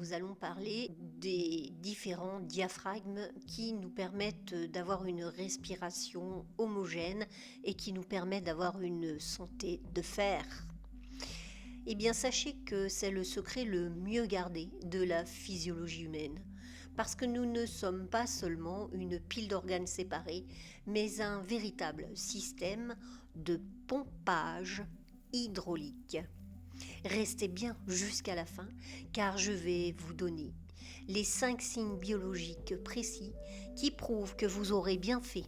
nous allons parler des différents diaphragmes qui nous permettent d'avoir une respiration homogène et qui nous permettent d'avoir une santé de fer. Eh bien, sachez que c'est le secret le mieux gardé de la physiologie humaine. Parce que nous ne sommes pas seulement une pile d'organes séparés, mais un véritable système de pompage hydraulique. Restez bien jusqu'à la fin, car je vais vous donner les 5 signes biologiques précis qui prouvent que vous aurez bien fait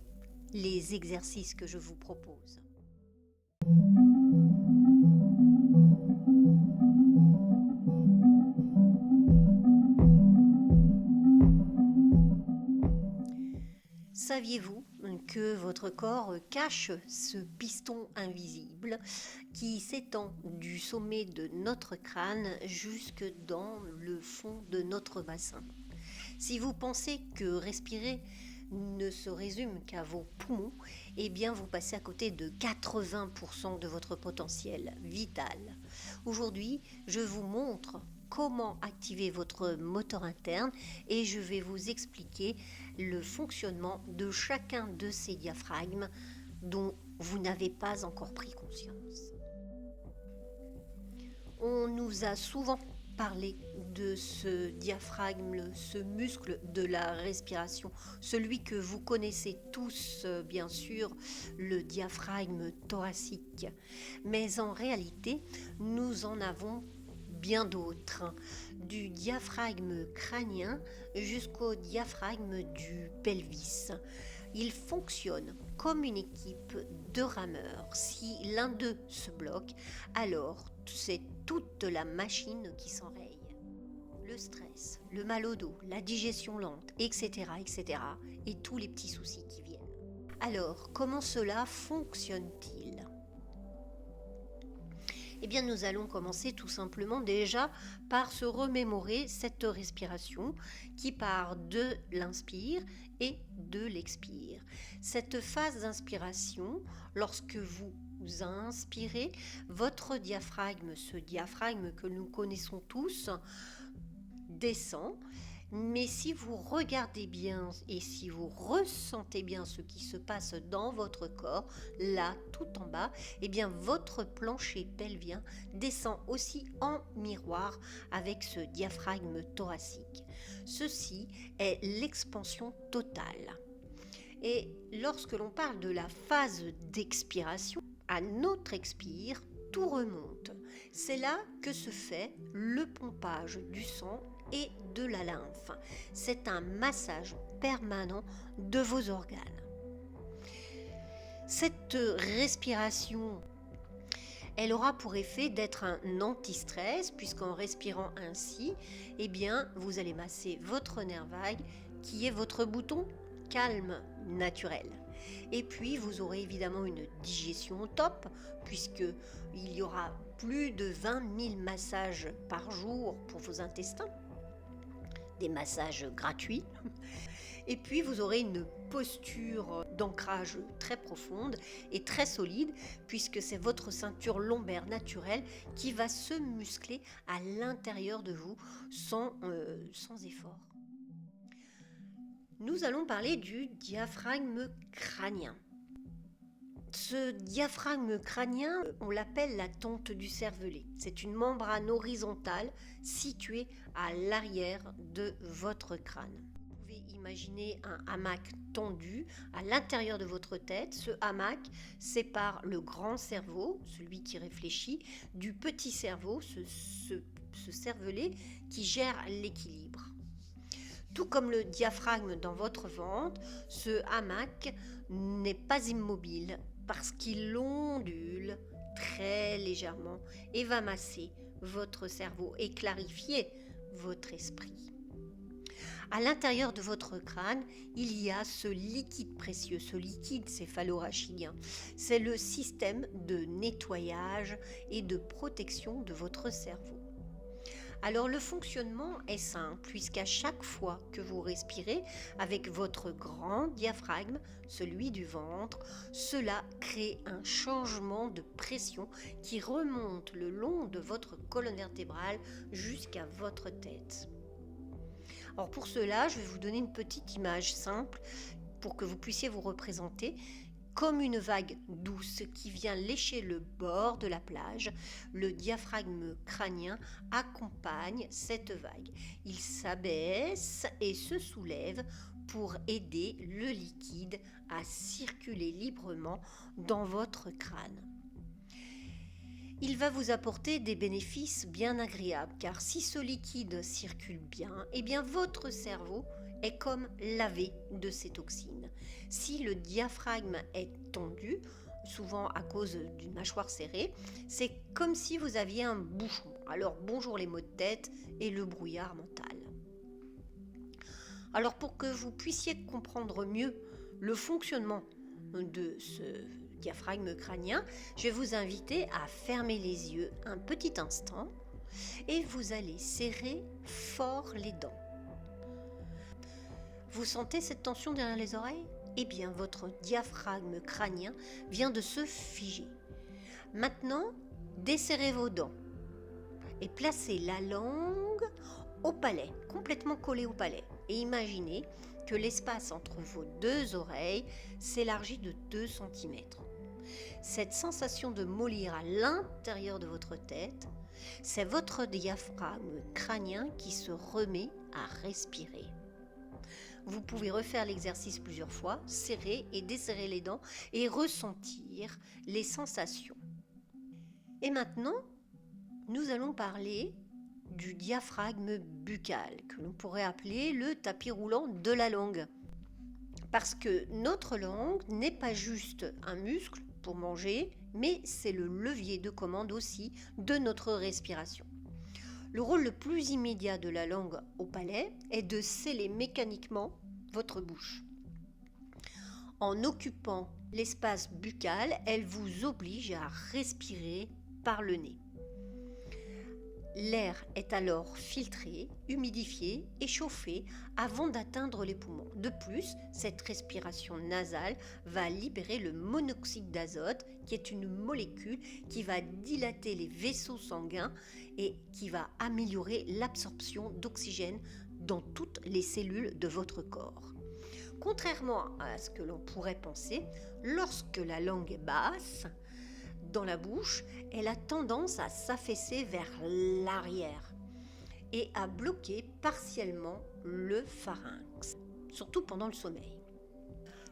les exercices que je vous propose. Saviez-vous que votre corps cache ce piston invisible qui s'étend du sommet de notre crâne jusque dans le fond de notre bassin? Si vous pensez que respirer ne se résume qu'à vos poumons, eh bien vous passez à côté de 80% de votre potentiel vital. Aujourd'hui, je vous montre comment activer votre moteur interne et je vais vous expliquer le fonctionnement de chacun de ces diaphragmes dont vous n'avez pas encore pris conscience. On nous a souvent parlé de ce diaphragme, ce muscle de la respiration, celui que vous connaissez tous, bien sûr, le diaphragme thoracique. Mais en réalité, nous en avons bien d'autres, du diaphragme crânien jusqu'au diaphragme du pelvis. Ils fonctionnent comme une équipe de rameurs. Si l'un d'eux se bloque, alors c'est toute la machine qui s'enraye. Le stress, le mal au dos, la digestion lente, etc., etc., et tous les petits soucis qui viennent. Alors, comment cela fonctionne-t-il ? Eh bien, nous allons commencer tout simplement déjà par se remémorer cette respiration qui part de l'inspire et de l'expire. Cette phase d'inspiration, lorsque vous inspirez, votre diaphragme, ce diaphragme que nous connaissons tous, descend. Mais si vous regardez bien et si vous ressentez bien ce qui se passe dans votre corps, là, tout en bas, eh bien votre plancher pelvien descend aussi en miroir avec ce diaphragme thoracique. Ceci est l'expansion totale. Et lorsque l'on parle de la phase d'expiration, à notre expire, tout remonte. C'est là que se fait le pompage du sang et de la lymphe. C'est un massage permanent de vos organes. Cette respiration, elle aura pour effet d'être un anti-stress, puisqu'en respirant ainsi, eh bien, vous allez masser votre nerf vague, qui est votre bouton calme naturel. Et puis, vous aurez évidemment une digestion au top, puisqu'il y aura plus de 20 000 massages par jour pour vos intestins, des massages gratuits. Et puis, vous aurez une posture d'ancrage très profonde et très solide, puisque c'est votre ceinture lombaire naturelle qui va se muscler à l'intérieur de vous sans effort. Nous allons parler du diaphragme crânien. Ce diaphragme crânien, on l'appelle la tente du cervelet. C'est une membrane horizontale située à l'arrière de votre crâne. Vous pouvez imaginer un hamac tendu à l'intérieur de votre tête. Ce hamac sépare le grand cerveau, celui qui réfléchit, du petit cerveau, ce cervelet qui gère l'équilibre. Tout comme le diaphragme dans votre ventre, ce hamac n'est pas immobile parce qu'il ondule très légèrement et va masser votre cerveau et clarifier votre esprit. À l'intérieur de votre crâne, il y a ce liquide précieux, ce liquide céphalorachidien. C'est le système de nettoyage et de protection de votre cerveau. Alors le fonctionnement est simple, puisqu'à chaque fois que vous respirez avec votre grand diaphragme, celui du ventre, cela crée un changement de pression qui remonte le long de votre colonne vertébrale jusqu'à votre tête. Alors pour cela, je vais vous donner une petite image simple pour que vous puissiez vous représenter comme une vague douce qui vient lécher le bord de la plage. Le diaphragme crânien accompagne cette vague. Il s'abaisse et se soulève pour aider le liquide à circuler librement dans votre crâne. Il va vous apporter des bénéfices bien agréables, car si ce liquide circule bien, eh bien votre cerveau est comme lavé de ces toxines. Si le diaphragme est tendu, souvent à cause d'une mâchoire serrée, c'est comme si vous aviez un bouchon. Alors bonjour les maux de tête et le brouillard mental. Alors pour que vous puissiez comprendre mieux le fonctionnement de ce diaphragme crânien, je vais vous inviter à fermer les yeux un petit instant et vous allez serrer fort les dents. Vous sentez cette tension derrière les oreilles ? Eh bien, votre diaphragme crânien vient de se figer. Maintenant, desserrez vos dents et placez la langue au palais, complètement collée au palais. Et imaginez que l'espace entre vos deux oreilles s'élargit de 2 cm. Cette sensation de mollir à l'intérieur de votre tête, c'est votre diaphragme crânien qui se remet à respirer. Vous pouvez refaire l'exercice plusieurs fois, serrer et desserrer les dents et ressentir les sensations. Et maintenant, nous allons parler du diaphragme buccal, que l'on pourrait appeler le tapis roulant de la langue. Parce que notre langue n'est pas juste un muscle pour manger, mais c'est le levier de commande aussi de notre respiration. Le rôle le plus immédiat de la langue au palais est de sceller mécaniquement votre bouche. En occupant l'espace buccal, elle vous oblige à respirer par le nez. L'air est alors filtré, humidifié et chauffé avant d'atteindre les poumons. De plus, cette respiration nasale va libérer le monoxyde d'azote, qui est une molécule qui va dilater les vaisseaux sanguins et qui va améliorer l'absorption d'oxygène dans toutes les cellules de votre corps. Contrairement à ce que l'on pourrait penser, lorsque la langue est basse, dans la bouche, elle a tendance à s'affaisser vers l'arrière et à bloquer partiellement le pharynx, surtout pendant le sommeil.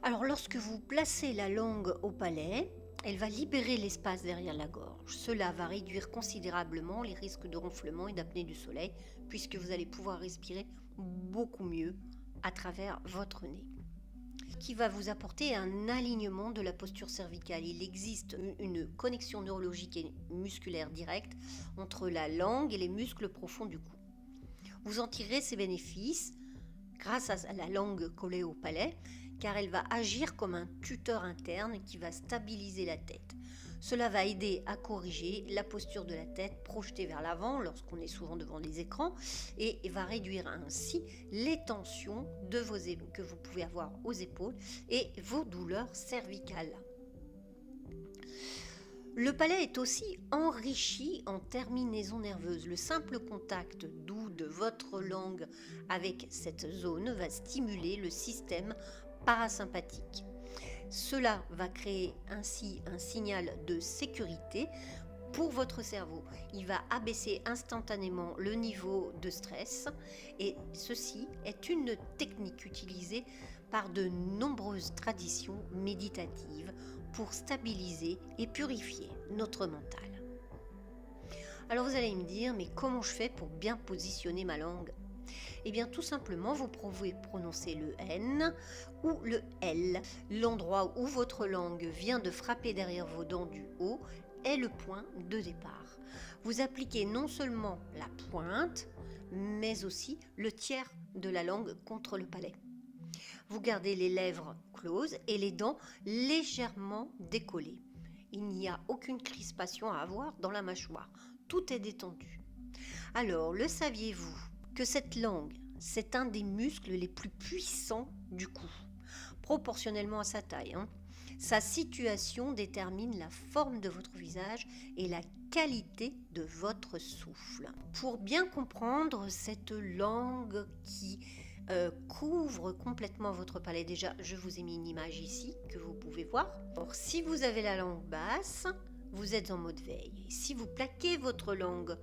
Alors lorsque vous placez la langue au palais, elle va libérer l'espace derrière la gorge. Cela va réduire considérablement les risques de ronflement et d'apnée du soleil, puisque vous allez pouvoir respirer beaucoup mieux à travers votre nez, qui va vous apporter un alignement de la posture cervicale. Il existe une connexion neurologique et musculaire directe entre la langue et les muscles profonds du cou. Vous en tirerez ces bénéfices grâce à la langue collée au palais, car elle va agir comme un tuteur interne qui va stabiliser la tête. Cela va aider à corriger la posture de la tête projetée vers l'avant lorsqu'on est souvent devant les écrans et va réduire ainsi les tensions que vous pouvez avoir aux épaules et vos douleurs cervicales. Le palais est aussi enrichi en terminaisons nerveuses. Le simple contact doux de votre langue avec cette zone va stimuler le système parasympathique. Cela va créer ainsi un signal de sécurité pour votre cerveau. Il va abaisser instantanément le niveau de stress et ceci est une technique utilisée par de nombreuses traditions méditatives pour stabiliser et purifier notre mental. Alors vous allez me dire, mais comment je fais pour bien positionner ma langue ? Eh bien tout simplement, vous pouvez prononcer le N ou le L. L'endroit où votre langue vient de frapper derrière vos dents du haut est le point de départ. Vous appliquez non seulement la pointe, mais aussi le tiers de la langue contre le palais. Vous gardez les lèvres closes et les dents légèrement décollées. Il n'y a aucune crispation à avoir dans la mâchoire. Tout est détendu. Alors, le saviez-vous que cette langue, c'est un des muscles les plus puissants du cou. proportionnellement à sa taille, hein. Sa situation détermine la forme de votre visage et la qualité de votre souffle. Pour bien comprendre cette langue qui couvre complètement votre palais, déjà je vous ai mis une image ici que vous pouvez voir. Alors, si vous avez la langue basse, vous êtes en mode veille. Si vous plaquez votre langue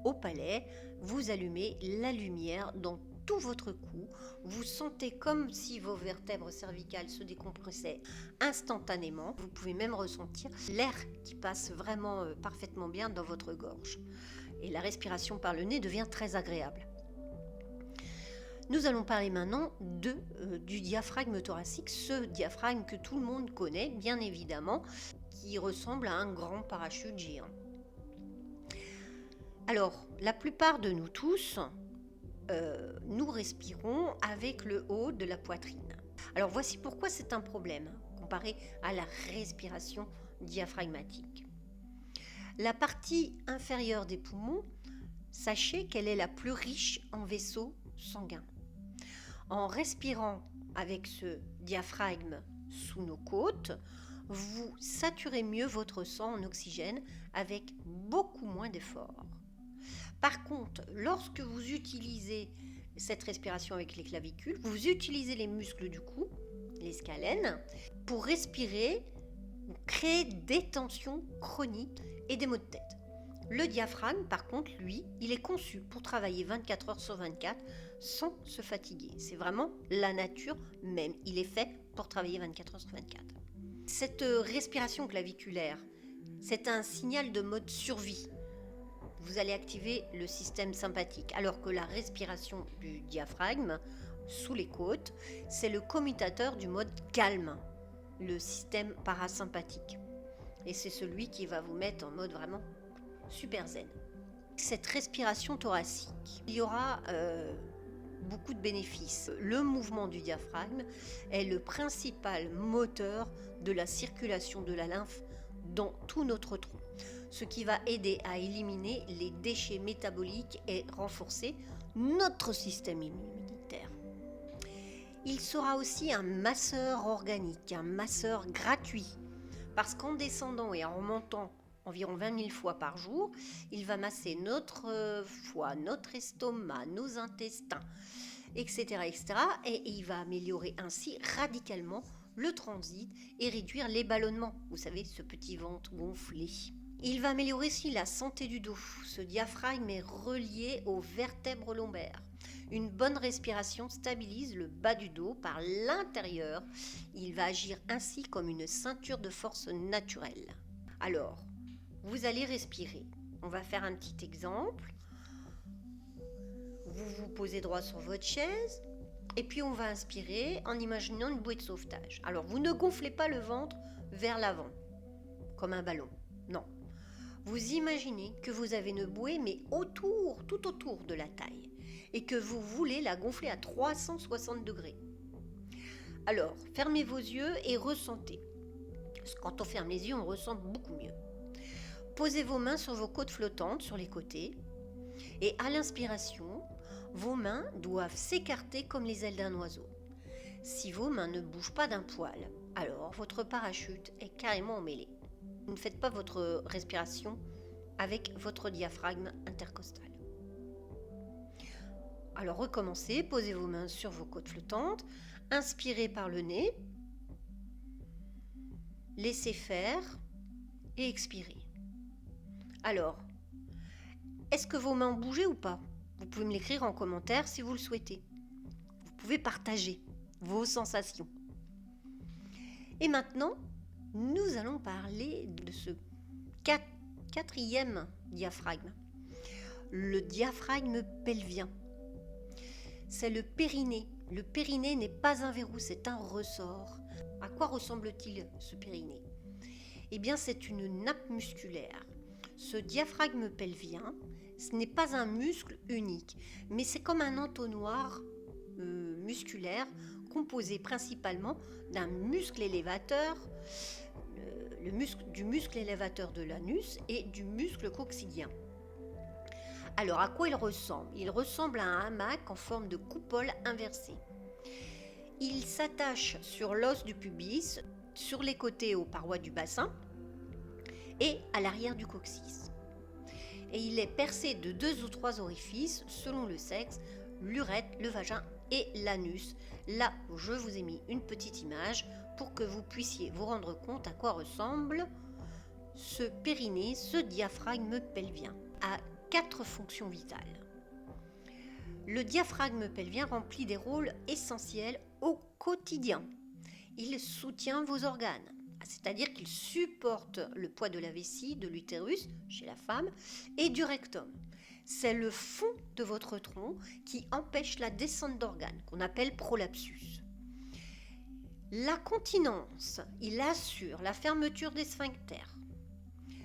au palais, vous allumez la lumière dans tout votre cou. Vous sentez comme si vos vertèbres cervicales se décompressaient instantanément. Vous pouvez même ressentir l'air qui passe vraiment parfaitement bien dans votre gorge. Et la respiration par le nez devient très agréable. Nous allons parler maintenant du diaphragme thoracique, ce diaphragme que tout le monde connaît, bien évidemment, qui ressemble à un grand parachute géant. Alors, la plupart de nous tous, nous respirons avec le haut de la poitrine. Alors, voici pourquoi c'est un problème comparé à la respiration diaphragmatique. La partie inférieure des poumons, sachez qu'elle est la plus riche en vaisseaux sanguins. En respirant avec ce diaphragme sous nos côtes, vous saturez mieux votre sang en oxygène avec beaucoup moins d'efforts. Par contre, lorsque vous utilisez cette respiration avec les clavicules, vous utilisez les muscles du cou, les scalènes, pour respirer, créer des tensions chroniques et des maux de tête. Le diaphragme, par contre, lui, il est conçu pour travailler 24 heures sur 24 sans se fatiguer. C'est vraiment la nature même. Il est fait pour travailler 24 heures sur 24. Cette respiration claviculaire, c'est un signal de mode survie. Vous allez activer le système sympathique, alors que la respiration du diaphragme sous les côtes, c'est le commutateur du mode calme, le système parasympathique. Et c'est celui qui va vous mettre en mode vraiment super zen. Cette respiration thoracique, il y aura beaucoup de bénéfices. Le mouvement du diaphragme est le principal moteur de la circulation de la lymphe dans tout notre tronc, ce qui va aider à éliminer les déchets métaboliques et renforcer notre système immunitaire. Il sera aussi un masseur organique, un masseur gratuit, parce qu'en descendant et en remontant environ 20 000 fois par jour, il va masser notre foie, notre estomac, nos intestins, etc., etc. Et il va améliorer ainsi radicalement le transit et réduire les ballonnements. Vous savez, ce petit ventre gonflé. Il va améliorer aussi la santé du dos. Ce diaphragme est relié aux vertèbres lombaires. Une bonne respiration stabilise le bas du dos par l'intérieur. Il va agir ainsi comme une ceinture de force naturelle. Alors, vous allez respirer. On va faire un petit exemple. Vous vous posez droit sur votre chaise et puis on va inspirer en imaginant une bouée de sauvetage. Alors, vous ne gonflez pas le ventre vers l'avant, comme un ballon. Non. Vous imaginez que vous avez une bouée, mais tout autour de la taille, et que vous voulez la gonfler à 360 degrés. Alors, fermez vos yeux et ressentez. Parce que quand on ferme les yeux, on ressent beaucoup mieux. Posez vos mains sur vos côtes flottantes, sur les côtés, et à l'inspiration, vos mains doivent s'écarter comme les ailes d'un oiseau. Si vos mains ne bougent pas d'un poil, alors votre parachute est carrément emmêlé. Vous ne faites pas votre respiration avec votre diaphragme intercostal. Alors recommencez, posez vos mains sur vos côtes flottantes, inspirez par le nez, laissez faire et expirez. Alors, est-ce que vos mains ont bougé ou pas ? Vous pouvez me l'écrire en commentaire si vous le souhaitez. Vous pouvez partager vos sensations. Et maintenant, nous allons parler de ce quatrième diaphragme, le diaphragme pelvien. C'est le périnée. Le périnée n'est pas un verrou, c'est un ressort. À quoi ressemble-t-il ce périnée ? Eh bien, c'est une nappe musculaire. Ce diaphragme pelvien, ce n'est pas un muscle unique, mais c'est comme un entonnoir musculaire composé principalement d'un muscle élévateur, du muscle élévateur de l'anus et du muscle coccidien. Alors, à quoi il ressemble ? Il ressemble à un hamac en forme de coupole inversée. Il s'attache sur l'os du pubis, sur les côtés aux parois du bassin et à l'arrière du coccyx. Et il est percé de 2 ou 3 orifices selon le sexe, l'urètre, le vagin et l'anus. Là, je vous ai mis une petite image pour que vous puissiez vous rendre compte à quoi ressemble ce périnée, ce diaphragme pelvien, a 4 fonctions vitales. Le diaphragme pelvien remplit des rôles essentiels au quotidien. Il soutient vos organes, c'est-à-dire qu'il supporte le poids de la vessie, de l'utérus chez la femme et du rectum. C'est le fond de votre tronc qui empêche la descente d'organes, qu'on appelle prolapsus. La continence, il assure la fermeture des sphincters.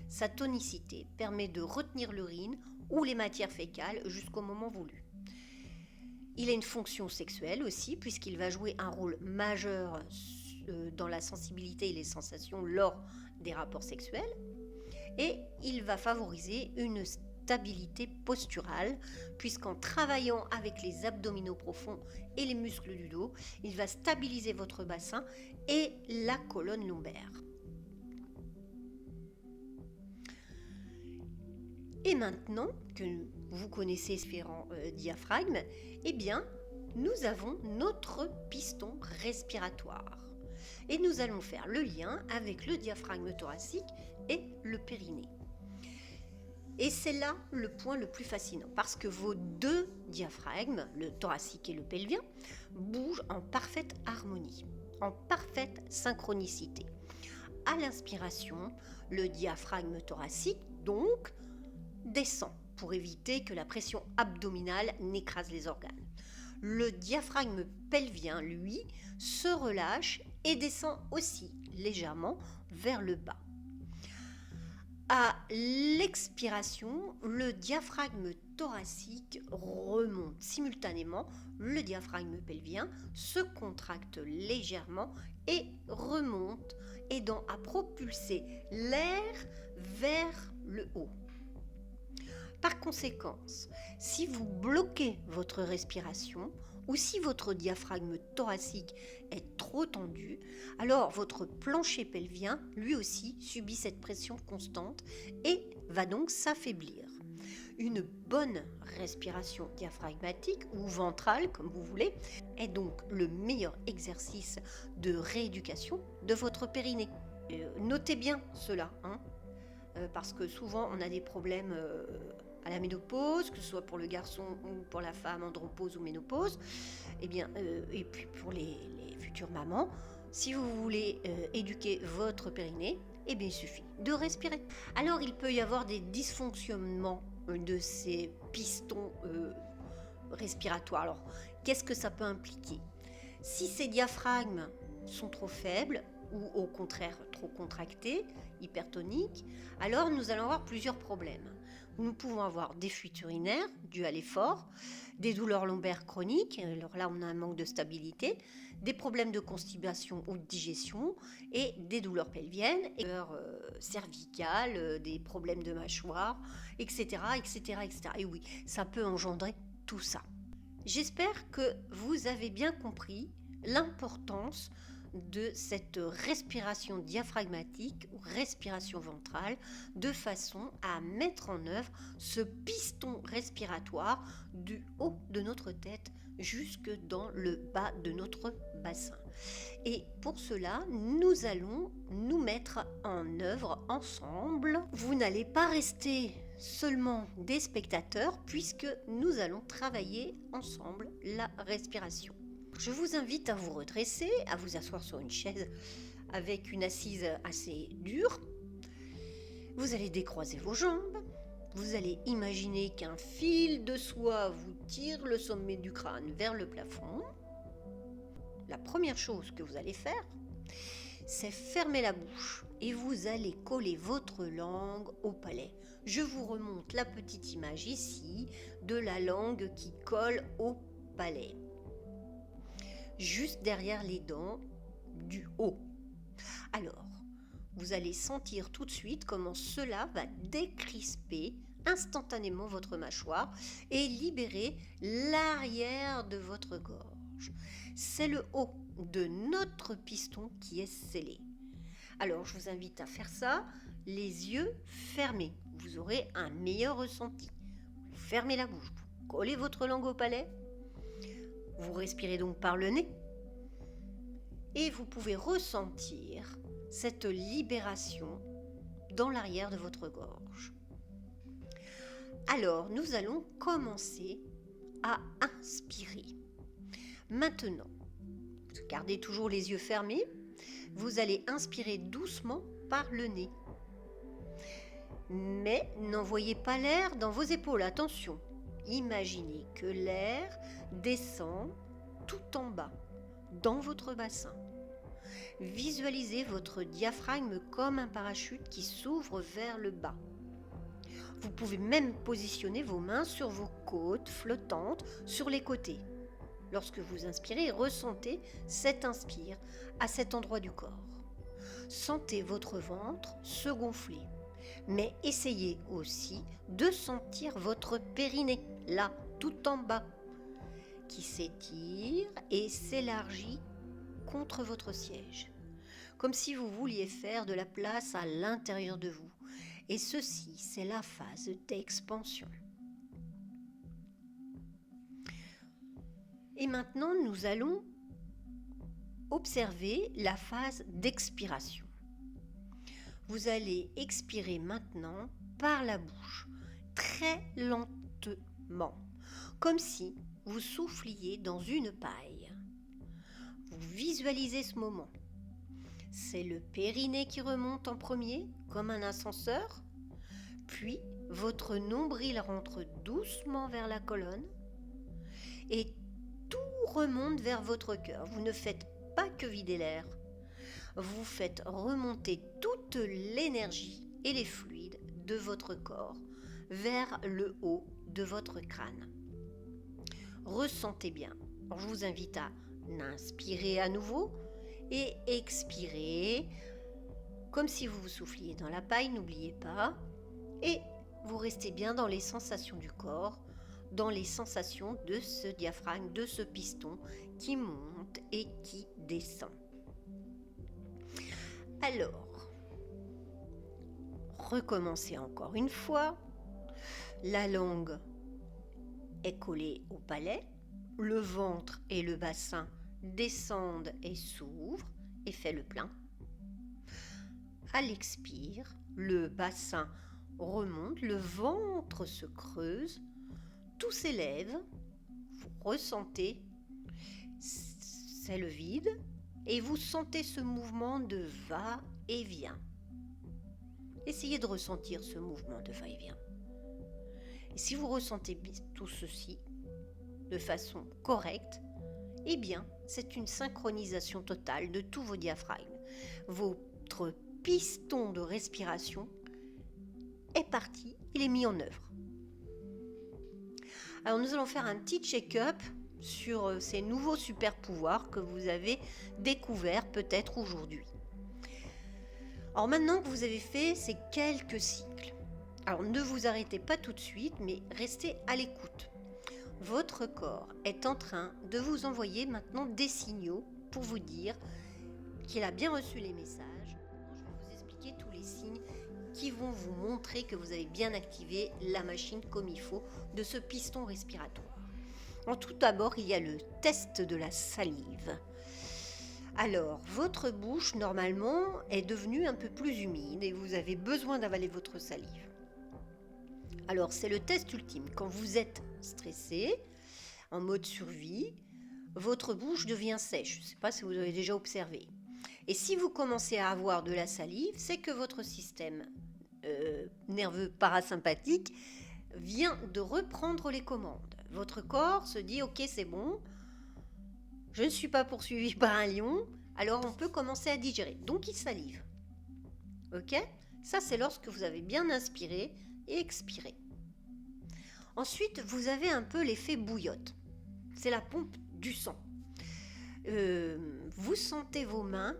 Sa tonicité permet de retenir l'urine ou les matières fécales jusqu'au moment voulu. Il a une fonction sexuelle aussi, puisqu'il va jouer un rôle majeur dans la sensibilité et les sensations lors des rapports sexuels. Et il va favoriser une stabilité posturale, puisqu'en travaillant avec les abdominaux profonds et les muscles du dos, il va stabiliser votre bassin et la colonne lombaire. Et maintenant que vous connaissez ces différents diaphragmes, eh bien, nous avons notre piston respiratoire. Et nous allons faire le lien avec le diaphragme thoracique et le périnée. Et c'est là le point le plus fascinant, parce que vos 2 diaphragmes, le thoracique et le pelvien, bougent en parfaite harmonie, en parfaite synchronicité. À l'inspiration, le diaphragme thoracique, donc, descend pour éviter que la pression abdominale n'écrase les organes. Le diaphragme pelvien, lui, se relâche et descend aussi légèrement vers le bas. À l'expiration, le diaphragme thoracique remonte simultanément, le diaphragme pelvien se contracte légèrement et remonte, aidant à propulser l'air vers le haut. Par conséquent, si vous bloquez votre respiration ou si votre diaphragme thoracique est trop tendu, alors votre plancher pelvien, lui aussi, subit cette pression constante et va donc s'affaiblir. Une bonne respiration diaphragmatique ou ventrale, comme vous voulez, est donc le meilleur exercice de rééducation de votre périnée. Notez bien cela, parce que souvent on a des problèmes à la ménopause, que ce soit pour le garçon ou pour la femme, andropause ou ménopause, et puis pour les futures mamans, si vous voulez éduquer votre périnée, il suffit de respirer. Alors il peut y avoir des dysfonctionnements de ces pistons respiratoires. Alors qu'est-ce que ça peut impliquer ? Si ces diaphragmes sont trop faibles ou au contraire trop contractés, hypertoniques, alors nous allons avoir plusieurs problèmes. Nous pouvons avoir des fuites urinaires dues à l'effort, des douleurs lombaires chroniques, alors là on a un manque de stabilité, des problèmes de constipation ou de digestion et des douleurs pelviennes, des douleurs cervicales, des problèmes de mâchoire, etc., etc., etc. Et oui, ça peut engendrer tout ça. J'espère que vous avez bien compris l'importance de cette respiration diaphragmatique ou respiration ventrale de façon à mettre en œuvre ce piston respiratoire du haut de notre tête jusque dans le bas de notre bassin. Et pour cela, nous allons nous mettre en œuvre ensemble. Vous n'allez pas rester seulement des spectateurs puisque nous allons travailler ensemble la respiration. Je vous invite à vous redresser, à vous asseoir sur une chaise avec une assise assez dure. Vous allez décroiser vos jambes. Vous allez imaginer qu'un fil de soie vous tire le sommet du crâne vers le plafond. La première chose que vous allez faire, c'est fermer la bouche et vous allez coller votre langue au palais. Je vous remonte la petite image ici de la langue qui colle au palais, juste derrière les dents du haut. Alors, vous allez sentir tout de suite comment cela va décrisper instantanément votre mâchoire et libérer l'arrière de votre gorge. gorge. C'est le haut de notre piston qui est scellé. Alors, je vous invite à faire ça, les yeux fermés. Vous aurez un meilleur ressenti. Vous fermez la bouche, vous collez votre langue au palais. Vous respirez donc par le nez. Et vous pouvez ressentir cette libération dans l'arrière de votre gorge. Alors, nous allons commencer à inspirer. Maintenant, gardez toujours les yeux fermés. Vous allez inspirer doucement par le nez. Mais n'envoyez pas l'air dans vos épaules, attention. Imaginez que l'air descend tout en bas, dans votre bassin. Visualisez votre diaphragme comme un parachute qui s'ouvre vers le bas. Vous pouvez même positionner vos mains sur vos côtes flottantes sur les côtés. Lorsque vous inspirez, ressentez cet inspire à cet endroit du corps. Sentez votre ventre se gonfler. Mais essayez aussi de sentir votre périnée, là, tout en bas, qui s'étire et s'élargit contre votre siège, comme si vous vouliez faire de la place à l'intérieur de vous. Et ceci, c'est la phase d'expansion. Et maintenant, nous allons observer la phase d'expiration. Vous allez expirer maintenant par la bouche, très lentement, comme si vous souffliez dans une paille. Vous visualisez ce moment. C'est le périnée qui remonte en premier, comme un ascenseur, puis votre nombril rentre doucement vers la colonne et tout remonte vers votre cœur. Vous ne faites pas que vider l'air, vous faites remonter toute l'énergie et les fluides de votre corps vers le haut de votre crâne. Ressentez bien. Alors, je vous invite à inspirer à nouveau et expirer comme si vous vous souffliez dans la paille, n'oubliez pas. Et vous restez bien dans les sensations du corps, dans les sensations de ce diaphragme, de ce piston qui monte et qui descend. Alors, recommencez encore une fois. La langue est collée au palais, le ventre et le bassin descendent et s'ouvrent et fait le plein. À l'expire, le bassin remonte, le ventre se creuse, tout s'élève, vous ressentez, c'est le vide, et vous sentez ce mouvement de va-et-vient. Essayez de ressentir ce mouvement de va-et-vient. Et si vous ressentez tout ceci de façon correcte, eh bien, c'est une synchronisation totale de tous vos diaphragmes. Votre piston de respiration est parti, il est mis en œuvre. Alors, nous allons faire un petit check-up sur ces nouveaux super pouvoirs que vous avez découverts peut-être aujourd'hui. Alors, maintenant que vous avez fait ces quelques cycles, alors ne vous arrêtez pas tout de suite, mais restez à l'écoute. Votre corps est en train de vous envoyer maintenant des signaux pour vous dire qu'il a bien reçu les messages. Je vais vous expliquer tous les signes qui vont vous montrer que vous avez bien activé la machine comme il faut de ce piston respiratoire. En tout d'abord, il y a le test de la salive. Alors, votre bouche, normalement, est devenue un peu plus humide et vous avez besoin d'avaler votre salive. Alors, c'est le test ultime. Quand vous êtes stressé, en mode survie, votre bouche devient sèche. Je ne sais pas si vous avez déjà observé. Et si vous commencez à avoir de la salive, c'est que votre système nerveux parasympathique vient de reprendre les commandes. Votre corps se dit « Ok, c'est bon, je ne suis pas poursuivi par un lion, alors on peut commencer à digérer. » Donc, il salive. Ok ? Ça, c'est lorsque vous avez bien inspiré et expiré. Ensuite, vous avez un peu l'effet bouillotte. C'est la pompe du sang. Vous sentez vos mains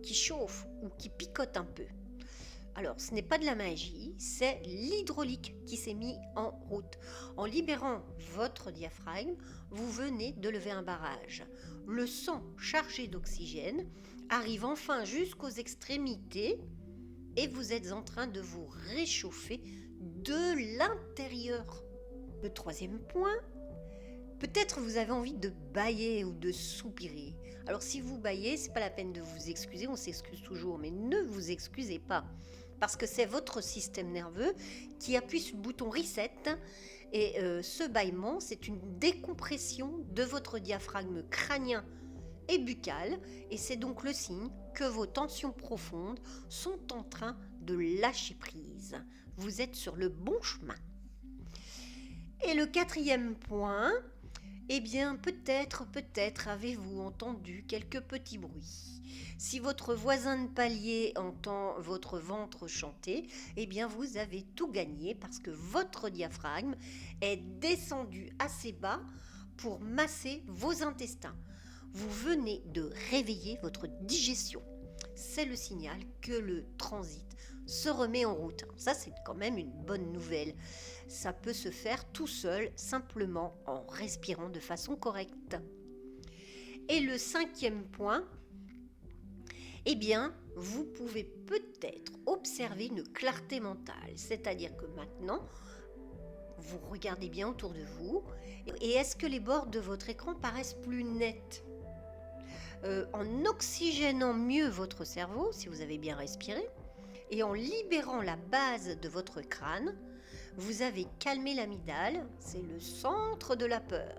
qui chauffent ou qui picotent un peu. Alors, ce n'est pas de la magie, c'est l'hydraulique qui s'est mis en route. En libérant votre diaphragme, vous venez de lever un barrage. Le sang chargé d'oxygène arrive enfin jusqu'aux extrémités et vous êtes en train de vous réchauffer de l'intérieur. Le troisième point, peut-être vous avez envie de bâiller ou de soupirer. Alors si vous bâillez, c'est pas la peine de vous excuser, on s'excuse toujours, mais ne vous excusez pas. Parce que c'est votre système nerveux qui appuie sur le bouton reset et ce bâillement, c'est une décompression de votre diaphragme crânien et buccal et c'est donc le signe que vos tensions profondes sont en train de lâcher prise. Vous êtes sur le bon chemin. Et le quatrième point, eh bien peut-être avez-vous entendu quelques petits bruits. Si votre voisin de palier entend votre ventre chanter, eh bien vous avez tout gagné parce que votre diaphragme est descendu assez bas pour masser vos intestins. Vous venez de réveiller votre digestion. C'est le signal que le transit se remet en route. Ça, c'est quand même une bonne nouvelle. Ça peut se faire tout seul, simplement en respirant de façon correcte. Et le cinquième point, eh bien, vous pouvez peut-être observer une clarté mentale. C'est-à-dire que maintenant, vous regardez bien autour de vous. Et est-ce que les bords de votre écran paraissent plus nets ? En oxygénant mieux votre cerveau, si vous avez bien respiré, et en libérant la base de votre crâne, vous avez calmé l'amygdale, c'est le centre de la peur.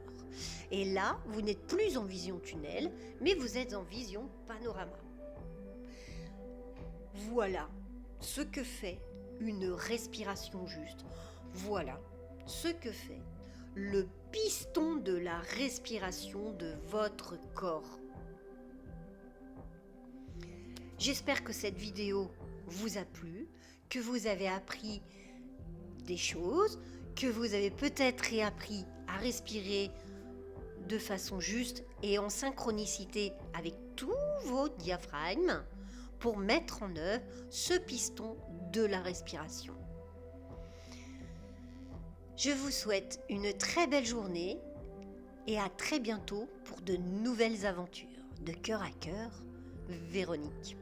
Et là, vous n'êtes plus en vision tunnel, mais vous êtes en vision panorama. Voilà ce que fait une respiration juste. Voilà ce que fait le piston de la respiration de votre corps. J'espère que cette vidéo vous a plu, que vous avez appris des choses, que vous avez peut-être réappris à respirer de façon juste et en synchronicité avec tous vos diaphragmes pour mettre en œuvre ce piston de la respiration. Je vous souhaite une très belle journée et à très bientôt pour de nouvelles aventures. De cœur à cœur, Véronique.